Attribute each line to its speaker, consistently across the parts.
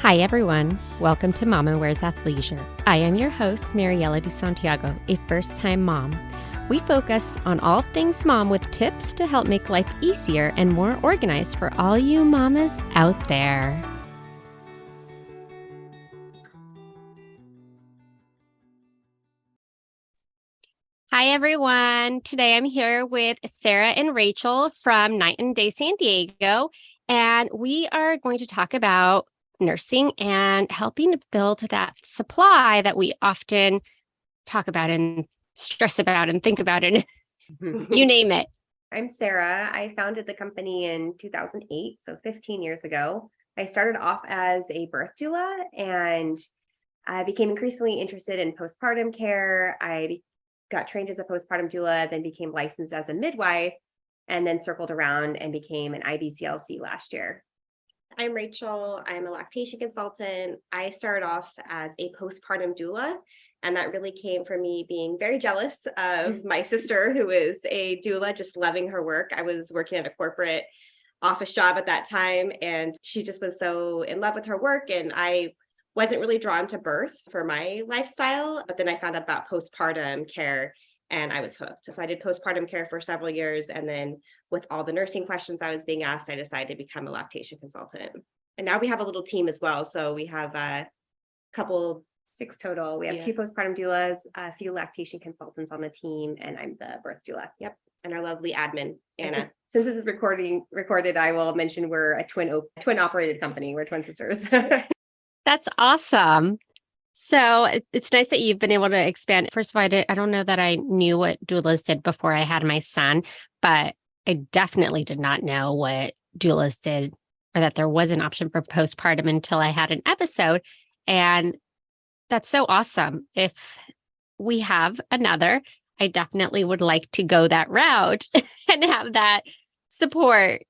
Speaker 1: Hi, everyone. Welcome to Mama Wears Athleisure. I am your host, Mariela de Santiago, a first-time mom. We focus on all things mom with tips to help make life easier and more organized for all you mamas out there. Hi, everyone. Today I'm here with Sarah and Rachel from Night and Day San Diego, and we are going to talk about nursing and helping to build that supply that we often talk about and stress about and think about and you name it.
Speaker 2: I'm Sarah. I founded the company in 2008, so 15 years ago. I started off as a birth doula and I became increasingly interested in postpartum care. I got trained as a postpartum doula, then became licensed as a midwife, and then circled around and became an IBCLC last year. I'm Rachel. I'm a lactation consultant. I started off as a postpartum doula, and that really came from me being very jealous of my sister, who is a doula, just loving her work. I was working at a corporate office job at that time, and she just was so in love with her work. And I wasn't really drawn to birth for my lifestyle, but then I found out about postpartum care and I was hooked. So I did postpartum care for several years. And then with all the nursing questions I was being asked, I decided to become a lactation consultant. And now we have a little team as well. So we have a couple, 6 total. We have 2 postpartum doulas, a few lactation consultants on the team, and I'm the birth doula. Yep. And our lovely admin, Anna. Since this is recorded, I will mention we're a twin operated company. We're twin sisters.
Speaker 1: That's awesome. So it's nice that you've been able to expand. First of all, I don't know that I knew what doulas did before I had my son, but I definitely did not know what doulas did or that there was an option for postpartum until I had an episode. And that's so awesome. If we have another, I definitely would like to go that route and have that support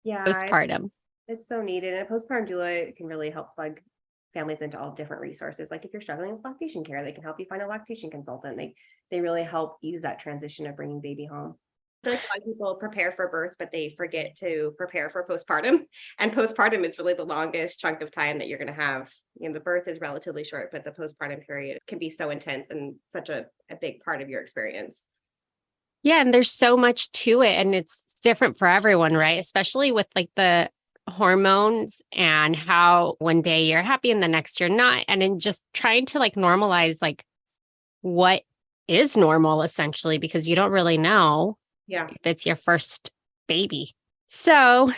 Speaker 1: postpartum.
Speaker 2: It's so needed. And a postpartum doula can really help plug families into all different resources. Like if you're struggling with lactation care, they can help you find a lactation consultant. They really help ease that transition of bringing baby home. I feel like a lot of people prepare for birth, but they forget to prepare for postpartum. And postpartum is really the longest chunk of time that you're going to have. You know, the birth is relatively short, but the postpartum period can be so intense and such a big part of your experience.
Speaker 1: Yeah, and there's so much to it, and it's different for everyone, right? Especially with like the hormones and how one day you're happy and the next you're not. And in just trying to like normalize like what is normal essentially, because you don't really know if it's your first baby. So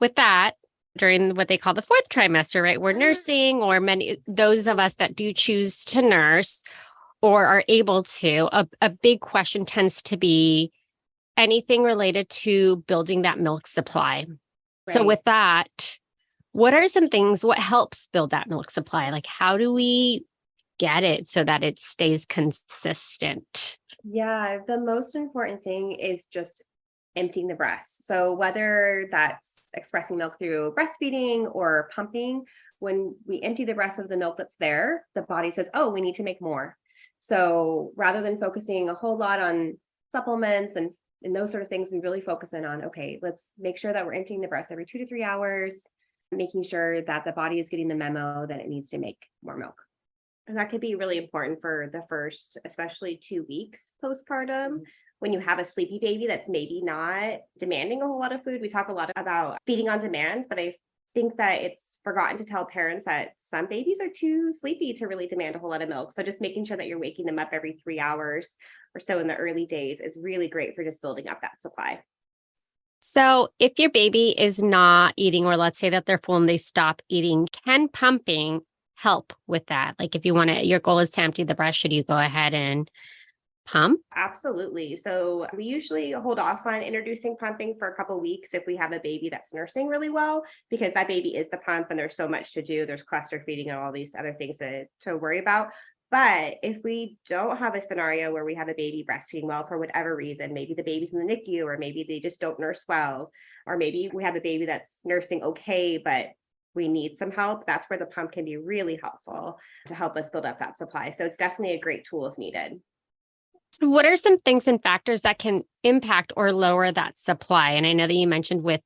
Speaker 1: with that, during what they call the 4th trimester, right? We're nursing, or those of us that do choose to nurse or are able to, a big question tends to be anything related to building that milk supply. Right. So with that, what are some things, what helps build that milk supply? Like, how do we get it so that it stays consistent?
Speaker 2: Yeah, the most important thing is just emptying the breast. So whether that's expressing milk through breastfeeding or pumping, when we empty the breast of the milk that's there, the body says, oh, we need to make more. So rather than focusing a whole lot on supplements and those sort of things, we really focus in on, okay, let's make sure that we're emptying the breast every 2 to 3 hours, making sure that the body is getting the memo that it needs to make more milk. And that could be really important for the first, especially 2 weeks postpartum, when you have a sleepy baby that's maybe not demanding a whole lot of food. We talk a lot about feeding on demand, but I think that it's forgotten to tell parents that some babies are too sleepy to really demand a whole lot of milk. So just making sure that you're waking them up every 3 hours or so in the early days is really great for just building up that supply.
Speaker 1: So if your baby is not eating, or let's say that they're full and they stop eating, can pumping help with that? Like if you want to, your goal is to empty the breast, should you go ahead and pump?
Speaker 2: Absolutely. So we usually hold off on introducing pumping for a couple of weeks if we have a baby that's nursing really well, because that baby is the pump and there's so much to do. There's cluster feeding and all these other things to worry about. But if we don't have a scenario where we have a baby breastfeeding well for whatever reason, maybe the baby's in the NICU, or maybe they just don't nurse well, or maybe we have a baby that's nursing okay, but we need some help, that's where the pump can be really helpful to help us build up that supply. So it's definitely a great tool if needed.
Speaker 1: What are some things and factors that can impact or lower that supply? And I know that you mentioned with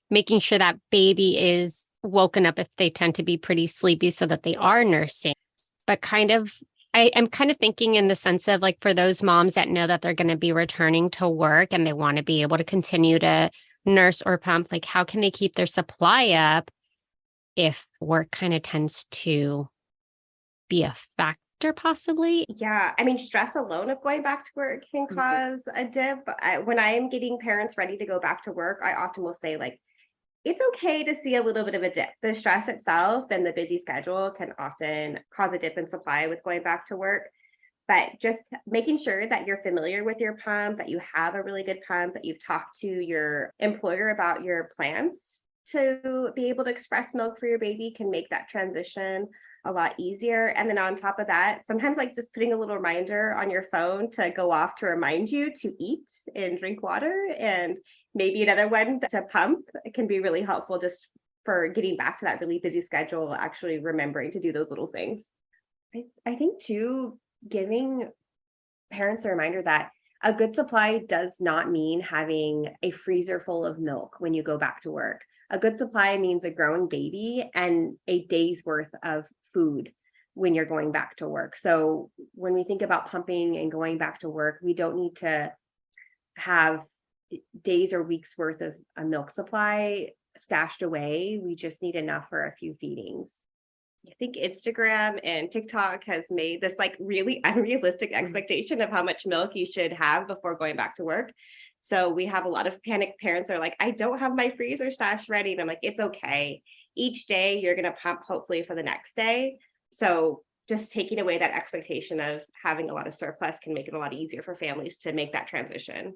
Speaker 1: making sure that baby is woken up if they tend to be pretty sleepy so that they are nursing. But I'm kind of thinking in the sense of like for those moms that know that they're going to be returning to work and they want to be able to continue to nurse or pump, like how can they keep their supply up if work kind of tends to be a factor possibly?
Speaker 2: Yeah, I mean, stress alone of going back to work can cause a dip. When I am getting parents ready to go back to work, I often will say, like, it's okay to see a little bit of a dip. The stress itself and the busy schedule can often cause a dip in supply with going back to work. But just making sure that you're familiar with your pump, that you have a really good pump, that you've talked to your employer about your plans to be able to express milk for your baby can make that transition a lot easier. And then on top of that, sometimes like just putting a little reminder on your phone to go off to remind you to eat and drink water, and maybe another one to pump can be really helpful just for getting back to that really busy schedule, actually remembering to do those little things. I think too, giving parents a reminder that a good supply does not mean having a freezer full of milk when you go back to work. A good supply means a growing baby and a day's worth of food when you're going back to work. So when we think about pumping and going back to work, we don't need to have days or weeks worth of a milk supply stashed away. We just need enough for a few feedings. I think Instagram and TikTok has made this like really unrealistic expectation of how much milk you should have before going back to work. So we have a lot of panicked parents are like, I don't have my freezer stash ready. And I'm like, it's okay. Each day you're going to pump hopefully for the next day. So just taking away that expectation of having a lot of surplus can make it a lot easier for families to make that transition.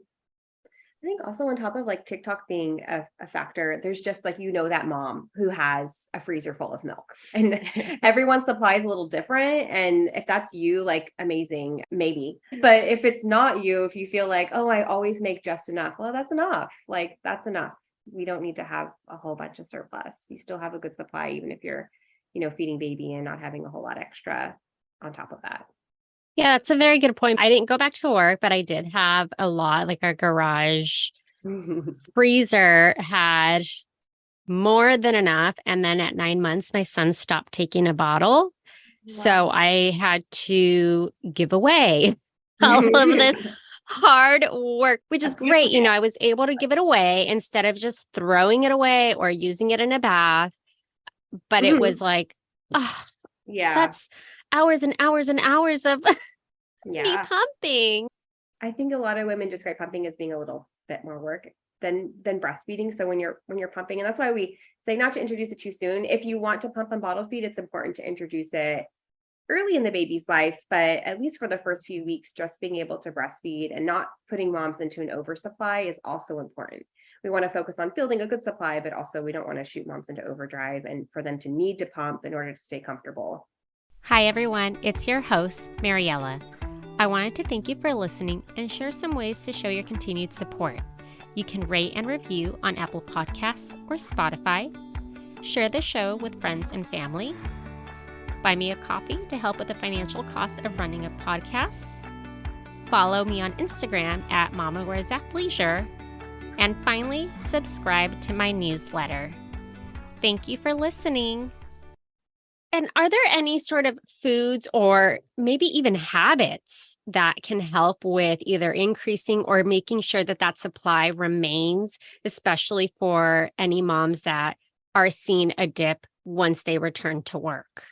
Speaker 2: I think also on top of like TikTok being a factor, there's just like, that mom who has a freezer full of milk and everyone's supply is a little different. And if that's you, like amazing, maybe. But if it's not you, if you feel like, oh, I always make just enough, well, that's enough. Like that's enough. We don't need to have a whole bunch of surplus. You still have a good supply, even if you're, feeding baby and not having a whole lot extra on top of that.
Speaker 1: Yeah, it's a very good point. I didn't go back to work, but I did have a lot, like our garage freezer had more than enough. And then at 9 months, my son stopped taking a bottle. So I had to give away all of this hard work, which is great. I was able to give it away instead of just throwing it away or using it in a bath. But it was like, oh, that's hours and hours and hours of me pumping.
Speaker 2: I think a lot of women describe pumping as being a little bit more work than breastfeeding. So when you're pumping, and that's why we say not to introduce it too soon. If you want to pump and bottle feed, it's important to introduce it early in the baby's life, but at least for the first few weeks, just being able to breastfeed and not putting moms into an oversupply is also important. We want to focus on building a good supply, but also we don't want to shoot moms into overdrive and for them to need to pump in order to stay comfortable.
Speaker 1: Hi, everyone. It's your host, Mariella. I wanted to thank you for listening and share some ways to show your continued support. You can rate and review on Apple Podcasts or Spotify. Share the show with friends and family. Buy me a coffee to help with the financial cost of running a podcast. Follow me on Instagram at Mama Wears Athleisure. And finally, subscribe to my newsletter. Thank you for listening. And are there any sort of foods or maybe even habits that can help with either increasing or making sure that that supply remains, especially for any moms that are seeing a dip once they return to work?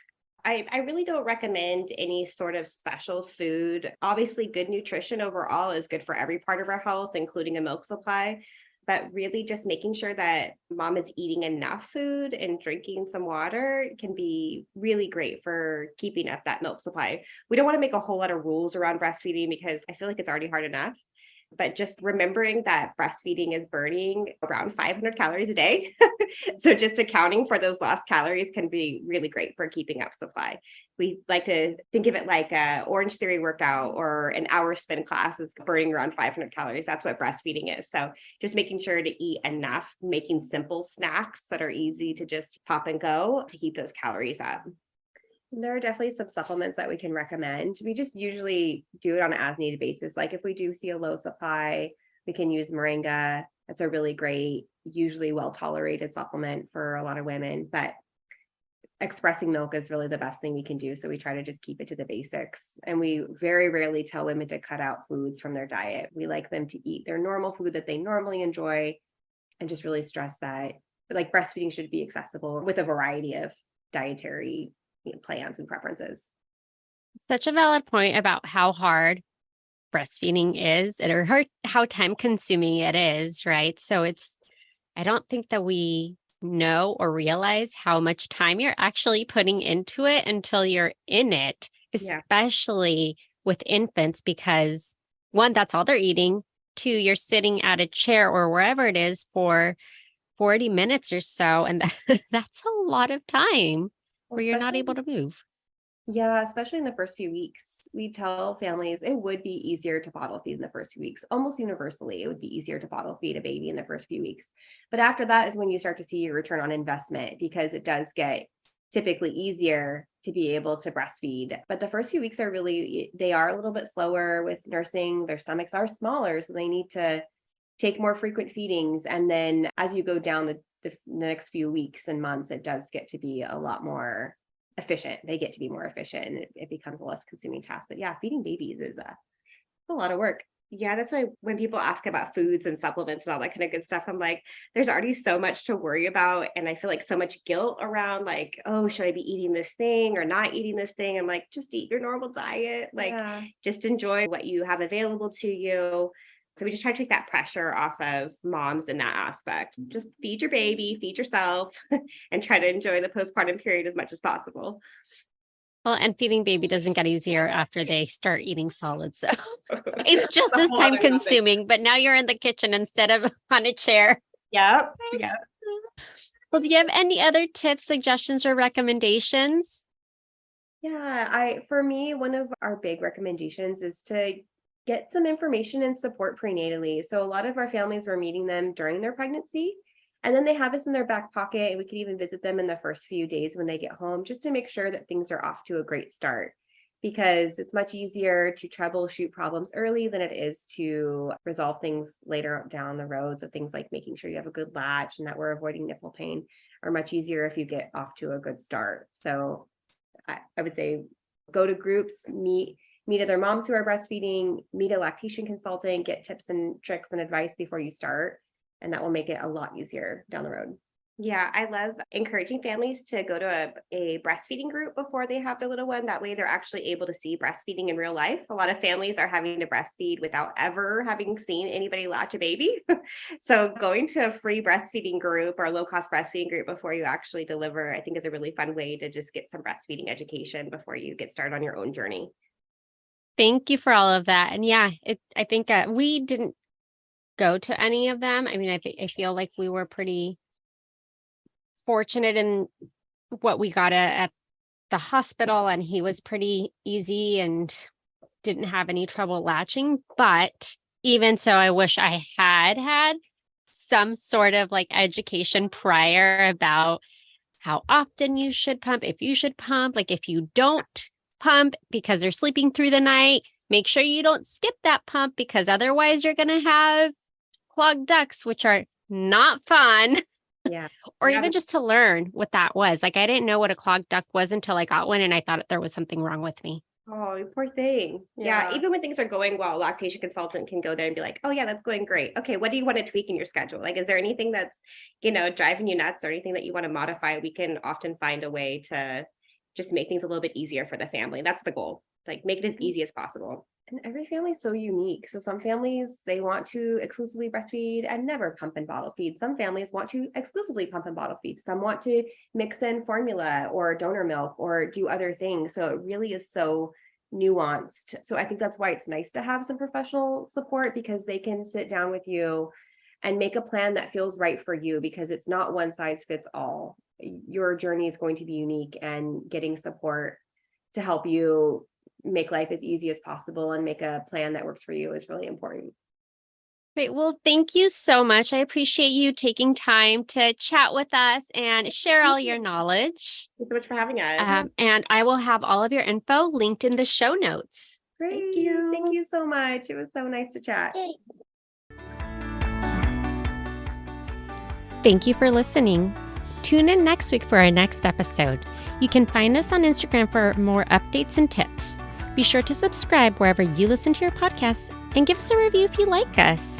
Speaker 2: I really don't recommend any sort of special food. Obviously, good nutrition overall is good for every part of our health, including a milk supply. But really just making sure that mom is eating enough food and drinking some water can be really great for keeping up that milk supply. We don't want to make a whole lot of rules around breastfeeding because I feel like it's already hard enough. But just remembering that breastfeeding is burning around 500 calories a day. So just accounting for those lost calories can be really great for keeping up supply. We like to think of it like a Orange Theory workout or an hour spin class is burning around 500 calories. That's what breastfeeding is. So just making sure to eat enough, making simple snacks that are easy to just pop and go to keep those calories up. There are definitely some supplements that we can recommend. We just usually do it on an as needed basis. Like if we do see a low supply, we can use moringa. That's a really great usually well-tolerated supplement for a lot of women, but expressing milk is really the best thing we can do. So we try to just keep it to the basics. And we very rarely tell women to cut out foods from their diet. We like them to eat their normal food that they normally enjoy, and just really stress that like breastfeeding should be accessible with a variety of dietary plans and preferences.
Speaker 1: Such a valid point about how hard breastfeeding is or how time consuming it is, right? So I don't think that we know or realize how much time you're actually putting into it until you're in it,
Speaker 2: Yeah.
Speaker 1: especially with infants, because one, that's all they're eating. Two, you're sitting at a chair or wherever it is for 40 minutes or so. And that's a lot of time
Speaker 2: Well,
Speaker 1: where you're not
Speaker 2: especially,
Speaker 1: able to move.
Speaker 2: yeah, especially in the first few weeks. We tell families it would be easier to bottle feed in the first few weeks. Almost universally, it would be easier to bottle feed a baby in the first few weeks. But after that is when you start to see your return on investment, because it does get typically easier to be able to breastfeed. But the first few weeks are really, they are a little bit slower with nursing. Their stomachs are smaller, so they need to take more frequent feedings. And then as you go down the next few weeks and months, it does get to be a lot more efficient. They get to be more efficient, and it becomes a less consuming task. But yeah, feeding babies is a lot of work. Yeah, that's why when people ask about foods and supplements and all that kind of good stuff, I'm like, there's already so much to worry about. And I feel like so much guilt around like, oh, should I be eating this thing or not eating this thing? I'm like, just eat your normal diet. Like, Yeah. just enjoy what you have available to you. So we just try to take that pressure off of moms in that aspect. Just feed your baby, feed yourself, and try to enjoy the postpartum period as much as possible.
Speaker 1: Well, and feeding baby doesn't get easier after they start eating solids. So it's just
Speaker 2: A
Speaker 1: as
Speaker 2: whole
Speaker 1: time
Speaker 2: other topic.
Speaker 1: consuming, but now you're in the kitchen instead of on a chair.
Speaker 2: Yep. Yep.
Speaker 1: Well, do you have any other tips, suggestions, or recommendations?
Speaker 2: Yeah, for me, one of our big recommendations is to get some information and support prenatally. So a lot of our families were meeting them during their pregnancy, and then they have us in their back pocket, and we could even visit them in the first few days when they get home, just to make sure that things are off to a great start. Because it's much easier to troubleshoot problems early than it is to resolve things later down the road. So things like making sure you have a good latch and that we're avoiding nipple pain are much easier if you get off to a good start. So I would say go to groups, meet other moms who are breastfeeding, meet a lactation consultant, get tips and tricks and advice before you start, and that will make it a lot easier down the road. Yeah, I love encouraging families to go to a breastfeeding group before they have their little one. That way they're actually able to see breastfeeding in real life. A lot of families are having to breastfeed without ever having seen anybody latch a baby. So going to a free breastfeeding group or low cost breastfeeding group before you actually deliver, I think is a really fun way to just get some breastfeeding education before you get started on your own journey.
Speaker 1: Thank you for all of that. And yeah, I think we didn't go to any of them. I mean, I feel like we were pretty fortunate in what we got at the hospital, and he was pretty easy and didn't have any trouble latching. But even so, I wish I had some sort of like education prior about how often you should pump, if you should pump, like if you don't pump because they're sleeping through the night, make sure you don't skip that pump, because otherwise you're going to have clogged ducts, which are not fun.
Speaker 2: Yeah.
Speaker 1: Or
Speaker 2: Yeah,
Speaker 1: even just to learn what that was. Like I didn't know what a clogged duct was until I got one, and I thought there was something wrong with me.
Speaker 2: oh, you poor thing. Yeah.
Speaker 1: Yeah.
Speaker 2: Even when things are going well, lactation consultant can go there and be like, oh yeah, that's going great. Okay, what do you want to tweak in your schedule? Like, is there anything that's, driving you nuts or anything that you want to modify? We can often find a way to just make things a little bit easier for the family. That's the goal. Like make it as easy as possible. And every family is so unique. So some families, they want to exclusively breastfeed and never pump and bottle feed. Some families want to exclusively pump and bottle feed. Some want to mix in formula or donor milk or do other things. So it really is so nuanced. So I think that's why it's nice to have some professional support, because they can sit down with you and make a plan that feels right for you, because it's not one size fits all. Your journey is going to be unique, and getting support to help you make life as easy as possible and make a plan that works for you is really important.
Speaker 1: Great. Well, thank you so much. I appreciate you taking time to chat with us and share
Speaker 2: Thank
Speaker 1: all
Speaker 2: you.
Speaker 1: your knowledge.
Speaker 2: Thanks so much for having us.
Speaker 1: And I will have all of your info linked in the show notes.
Speaker 2: Great.
Speaker 1: Thank you.
Speaker 2: Thank you so much. It was so nice to chat.
Speaker 1: Thank you for listening. Tune in next week for our next episode. You can find us on Instagram for more updates and tips. Be sure to subscribe wherever you listen to your podcasts and give us a review if you like us.